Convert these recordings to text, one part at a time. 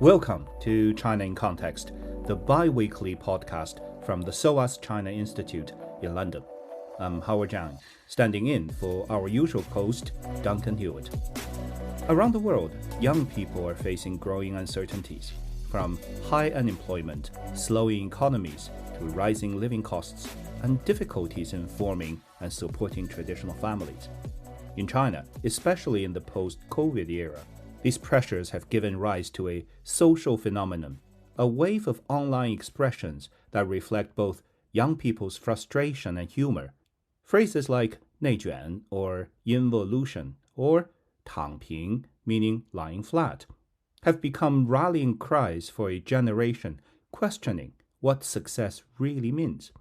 Welcome to China in Context, the bi-weekly podcast from the SOAS China Institute in London. I'm Howard Zhang, standing in for our usual host, Duncan Hewitt. Around the world, young people are facing growing uncertainties, from high unemployment, slowing economies, to rising living costs, and difficulties in forming and supporting traditional families. In China, especially in the post-COVID era, these pressures have given rise to a social phenomenon, a wave of online expressions that reflect both young people's frustration and humor. Phrases like Nei Juan or Involution or Tang Ping, meaning lying flat, have become rallying cries for a generation questioning what success really means.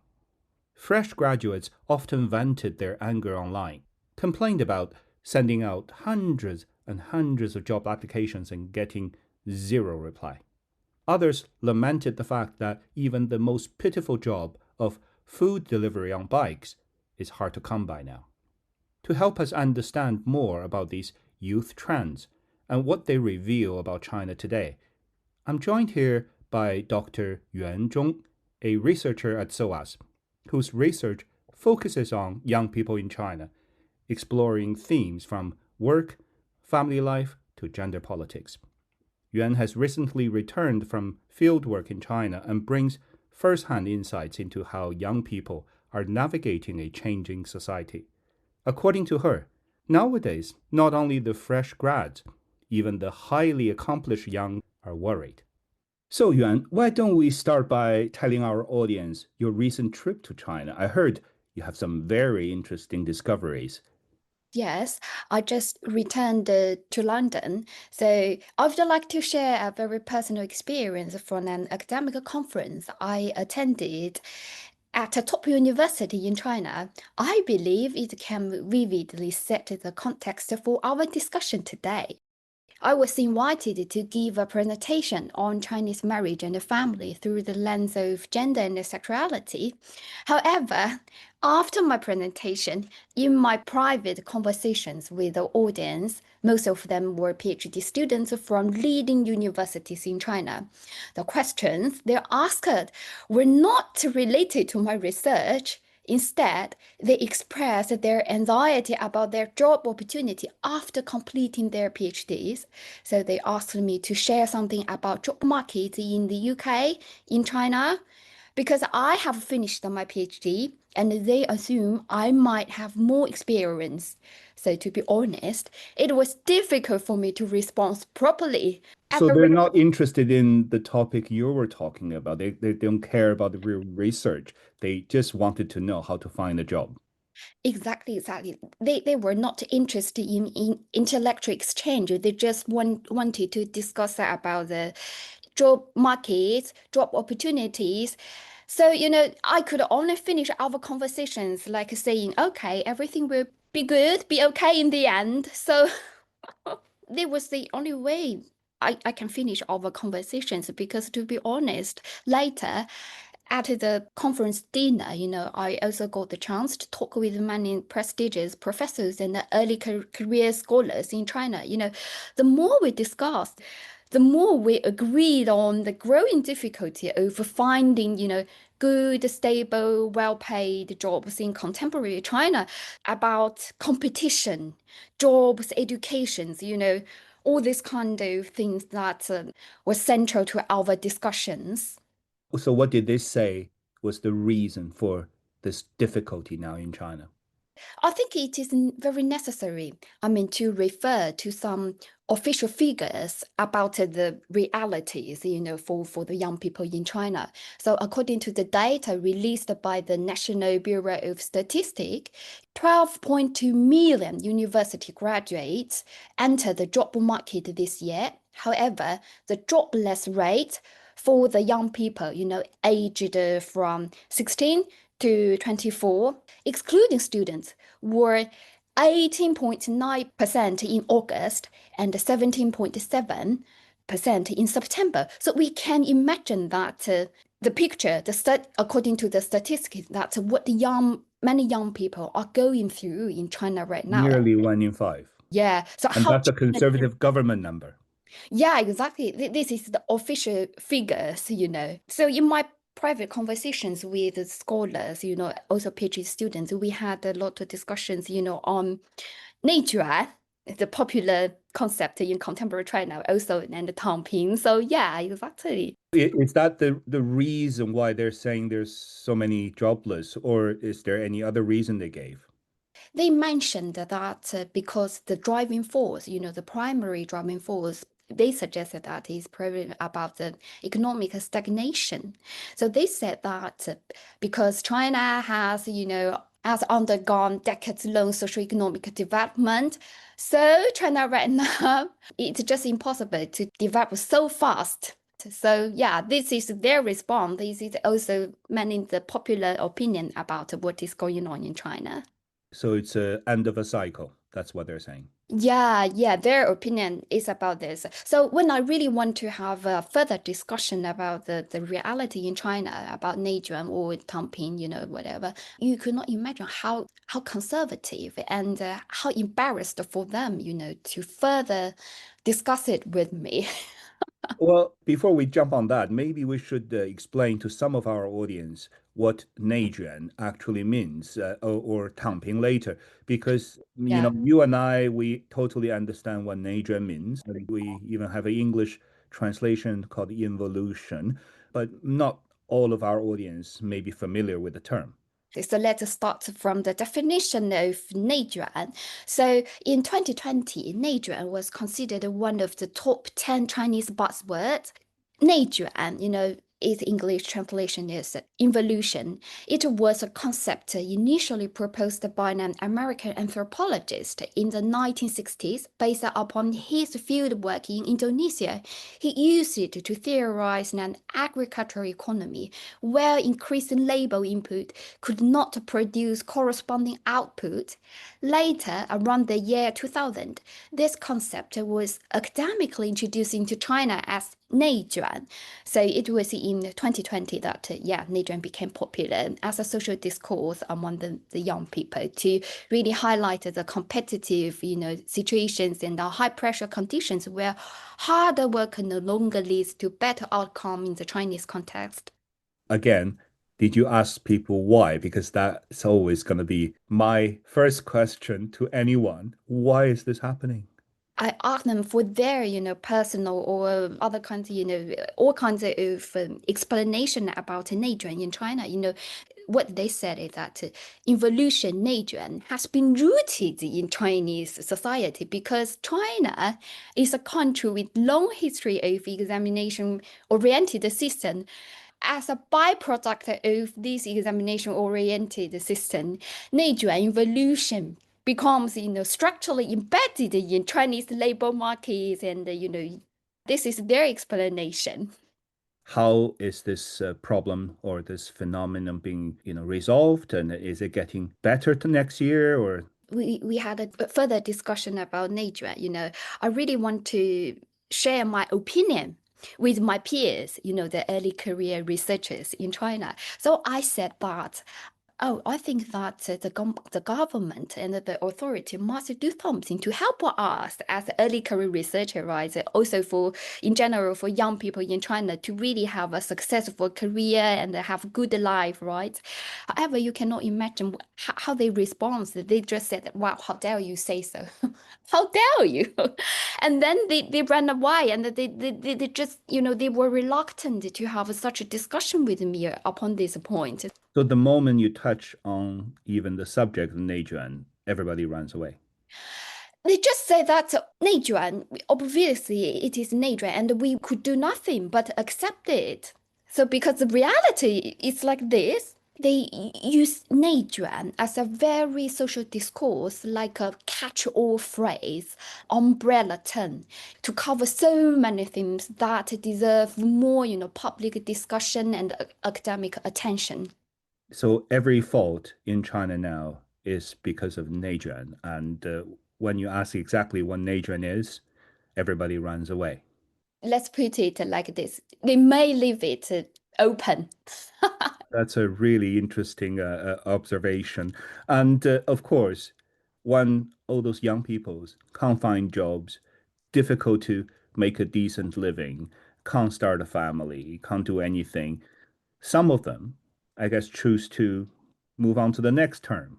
Fresh graduates often vented their anger online, complained about sending out hundreds and hundreds of job applications and getting zero reply. Others lamented the fact that even the most pitiful job of food delivery on bikes is hard to come by now. To help us understand more about these youth trends and what they reveal about China today, I'm joined here by Dr Yuan Zhong, a researcher at SOAS, whose research focuses on young people in China, exploring themes from work, family life, to gender politics. Yuan has recently returned from fieldwork in China and brings first-hand insights into how young people are navigating a changing society. According to her, nowadays, not only the fresh grads, even the highly accomplished young are worried. So Yuan, why don't we start by telling our audience your recent trip to China? I heard you have some very interesting discoveries. Yes, I just returned to London, so I would like to share a very personal experience from an academic conference I attended at a top university in China. I believe it can vividly set the context for our discussion today. I was invited to give a presentation on Chinese marriage and family through the lens of gender and sexuality. However, after my presentation, in my private conversations with the audience, most of them were PhD students from leading universities in China. The questions they asked were not related to my research. Instead, they expressed their anxiety about their job opportunity after completing their PhDs. So they asked me to share something about job market in the UK, in China, because I have finished my PhD and they assume I might have more experience. So to be honest, it was difficult for me to respond properly. So they're not interested in the topic you were talking about. They don't care about the real research. They just wanted to know how to find a job. Exactly. They were not interested in intellectual exchange. They just wanted to discuss about the job markets, job opportunities. So, I could only finish our conversations like saying, okay, everything will be good, be okay in the end. So that was the only way I can finish our conversations because to be honest, later at the conference dinner, I also got the chance to talk with many prestigious professors and early career scholars in China. The more we discussed, the more we agreed on the growing difficulty of finding, good, stable, well-paid jobs in contemporary China, about competition, jobs, educations, all these kind of things that were central to our discussions. So what did they say was the reason for this difficulty now in China? I think it is very necessary, to refer to some official figures about the realities, for the young people in China. So according to the data released by the National Bureau of Statistics, 12.2 million university graduates entered the job market this year. However, the jobless rate for the young people, aged from 16 to 24, excluding students, were 18.9% in August and 17.7% in September. So we can imagine that the picture, according to the statistics, that's what many young people are going through in China right now. Nearly 1 in 5. Yeah. So And how that's a conservative government number. Yeah, exactly. This is the official figures, So in my private conversations with the scholars, also PhD students, we had a lot of discussions, on Nei Juan, the popular concept in contemporary China, also and the Tang Ping. So yeah, exactly. Is that the reason why they're saying there's so many jobless, or is there any other reason they gave? They mentioned that because the driving force, the primary driving force, they suggested that is probably about the economic stagnation. So they said that because China has undergone decades-long socio-economic development, so China right now, it's just impossible to develop so fast. So yeah, this is their response. This is also many the popular opinion about what is going on in China. So it's a end of a cycle. That's what they're saying. Yeah, their opinion is about this. So when I really want to have a further discussion about the reality in China, about Nei Juan or Tang Ping, whatever, you could not imagine how conservative and how embarrassed for them, to further discuss it with me. Well, before we jump on that, maybe we should explain to some of our audience what Nei Juan actually means, or Tang Ping later, because Yeah. you and I, we totally understand what Nei Juan means. I think we even have an English translation called involution, but not all of our audience may be familiar with the term. So let's start from the definition of Nei Juan. So in 2020, Nei Juan was considered one of the top 10 Chinese buzzwords. Nei Juan, its English translation is involution. It was a concept initially proposed by an American anthropologist in the 1960s based upon his field work in Indonesia. He used it to theorize an agricultural economy where increasing labor input could not produce corresponding output. Later, around the year 2000, this concept was academically introduced into China as Nei Juan. So it was in 2020 that, Nei Juan became popular as a social discourse among the young people to really highlight the competitive, situations and the high pressure conditions where harder work no longer leads to better outcome in the Chinese context. Again, did you ask people why? Because that's always going to be my first question to anyone. Why is this happening? I ask them for their, personal or other kinds, all kinds of explanation about Nei Juan in China. What they said is that evolution Nei Juan has been rooted in Chinese society because China is a country with long history of examination-oriented system. As a byproduct of this examination-oriented system, Nei Juan evolution becomes, structurally embedded in Chinese labor markets, and this is their explanation. How is this problem or this phenomenon being, resolved? And is it getting better to next year or We had a further discussion about Nei Juan. I really want to share my opinion with my peers, the early career researchers in China. So I said that oh, I think that the government and the authority must do something to help us as early career researcher, right? Also for, in general, for young people in China to really have a successful career and have a good life, right? However, you cannot imagine how they respond. They just said, wow, how dare you say so? How dare you? And then they ran away and they just, they were reluctant to have such a discussion with me upon this point. so the moment you touch on even the subject of Nei Juan, everybody runs away. They just say that Nei Juan, obviously it is Nei Juan, and we could do nothing but accept it. So because the reality is like this, they use Nei Juan as a very social discourse, like a catch-all phrase, umbrella term, to cover so many things that deserve more, public discussion and academic attention. So every fault in China now is because of Nei Juan. And when you ask exactly what Nei Juan is, everybody runs away. Let's put it like this. They may leave it open. That's a really interesting observation. And of course, when all those young people can't find jobs, difficult to make a decent living, can't start a family, can't do anything. Some of them, I guess, choose to move on to the next term.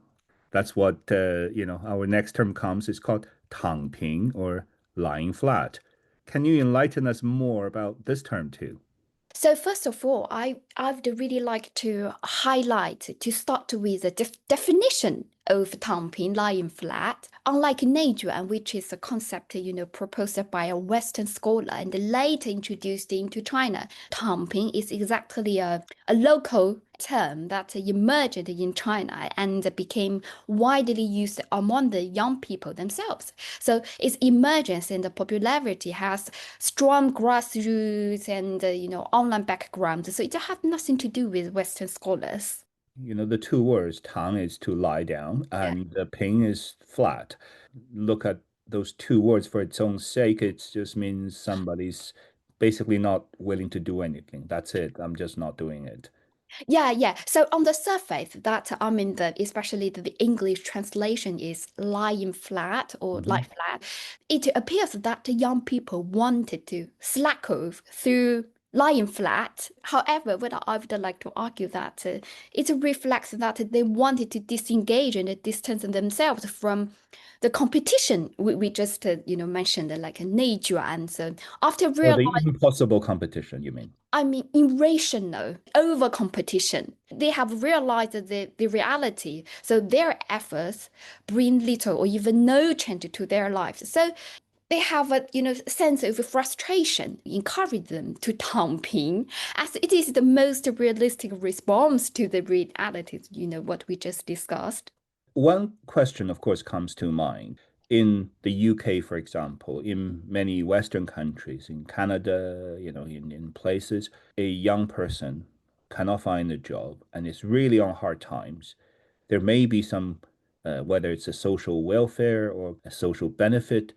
That's what, our next term comes. It's called Tang Ping or lying flat. Can you enlighten us more about this term too? So first of all, I would really like to highlight to start with the definition of Tang Ping lying flat. Unlike Nei Juan, which is a concept proposed by a Western scholar and later introduced into China, Tang Ping is exactly a local term that emerged in China and became widely used among the young people themselves. So its emergence and the popularity has strong grassroots and online background. So it has nothing to do with Western scholars. The two words, tang is to lie down Yeah. and ping is flat. Look at those two words for its own sake. It just means somebody's basically not willing to do anything. That's it. I'm just not doing it. Yeah, yeah. So on the surface, that I mean, especially the English translation is lying flat or lie Mhm. flat. It appears that the young people wanted to slack off through lying flat. However, what I would like to argue that it reflects that they wanted to disengage and distance themselves from the competition we just mentioned, like a nature. And so after Or real the impossible competition, you mean? I mean, irrational over competition. They have realized the reality, so their efforts bring little or even no change to their lives. So they have a sense of frustration, encourage them to dumping, as it is the most realistic response to the realities, what we just discussed. One question, of course, comes to mind. In the UK, for example, in many Western countries, in Canada, in places, a young person cannot find a job and is really on hard times. There may be some, whether it's a social welfare or a social benefit,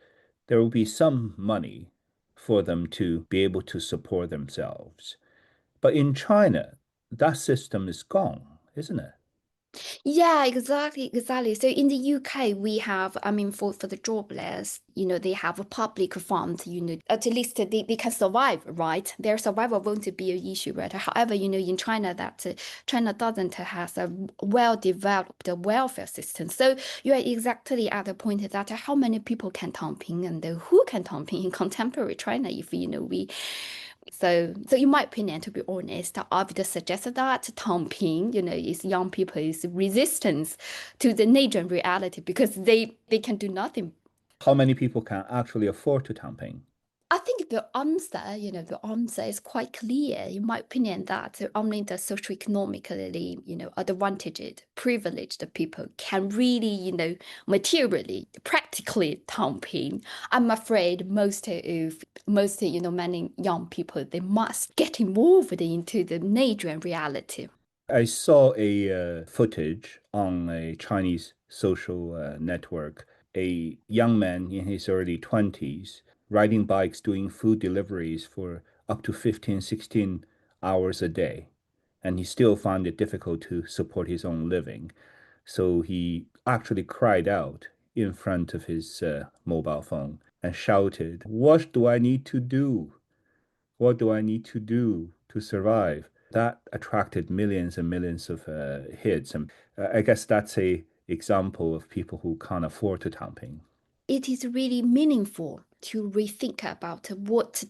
there will be some money for them to be able to support themselves. But in China, that system is gone, isn't it? Yeah, exactly, exactly. So in the UK, we have, I mean, for the jobless, they have a public fund, at least they can survive, right? Their survival won't be an issue, right? However, in China, that China doesn't has a well-developed welfare system. So you are exactly at the point that how many people can tamping and who can tamping in contemporary China if, so in my opinion, to be honest, I would suggest that Tang Ping, is young people's resistance to the Neighbor reality because they can do nothing. How many people can actually afford to campaign? I think the answer is quite clear, in my opinion, that only the socioeconomically, advantaged, privileged people can really, materially, practically dumping. I'm afraid many young people, they must get involved into the Neighbor reality. I saw a footage on a Chinese social network. A young man in his early 20s riding bikes doing food deliveries for up to 15, 16 hours a day. And he still found it difficult to support his own living. So he actually cried out in front of his mobile phone and shouted, "What do I need to do? What do I need to do to survive?" That attracted millions and millions of hits. And I guess that's a example of people who can't afford to campaign. It is really meaningful to rethink about what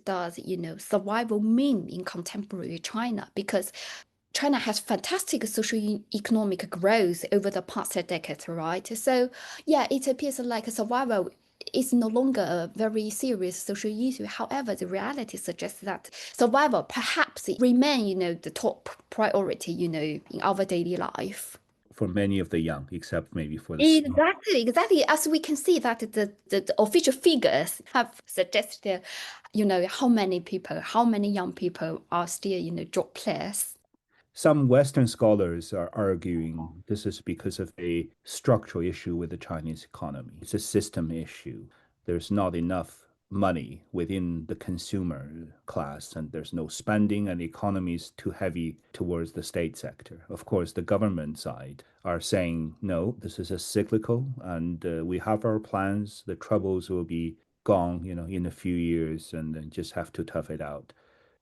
does survival mean in contemporary China, because China has fantastic social economic growth over the past decade, right? So yeah, it appears like survival is no longer a very serious social issue. However, the reality suggests that survival perhaps remain, the top priority, in our daily life. For many of the young, except maybe for the smart. Exactly, exactly. As we can see that the official figures have suggested, how many people, how many young people are still, jobless. Some Western scholars are arguing this is because of a structural issue with the Chinese economy. It's a system issue. There's not enough money within the consumer class, and there's no spending, and the economy is too heavy towards the state sector. Of course, the government side are saying, no, this is a cyclical, and we have our plans. The troubles will be gone, in a few years and then just have to tough it out.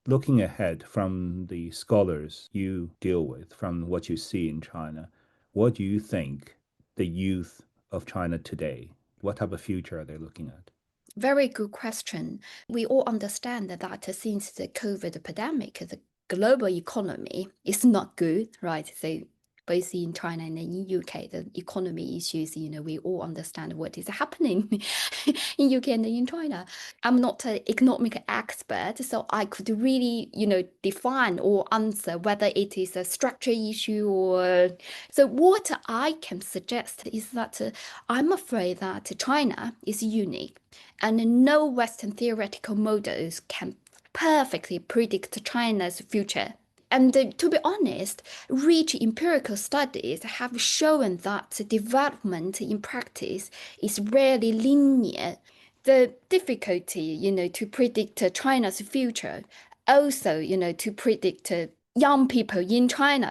Looking ahead from the scholars you deal with, from what you see in China, what do you think the youth of China today, what type of future are they looking at? Very good question. We all understand that since the COVID pandemic, the global economy is not good, right? So both in China and in UK, the economy issues, we all understand what is happening in UK and in China. I'm not an economic expert, so I could really, define or answer whether it is a structure issue or... So what I can suggest is that I'm afraid that China is unique and no Western theoretical models can perfectly predict China's future. And to be honest, rich empirical studies have shown that development in practice is rarely linear. The difficulty, to predict China's future, also, to predict young people in China,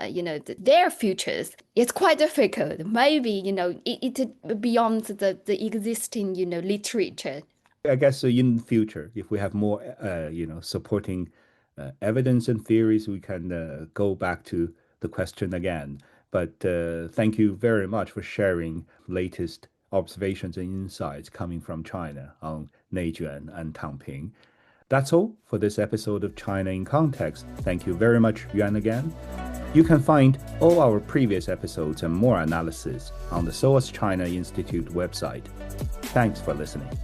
their futures, it's quite difficult. Maybe, it beyond the existing, literature. I guess in the future, if we have more, supporting evidence and theories, we can go back to the question again. But thank you very much for sharing latest observations and insights coming from China on Nei Juan and Tang Ping. That's all for this episode of China in Context. Thank you very much, Yuan, again. You can find all our previous episodes and more analysis on the SOAS China Institute website. Thanks for listening.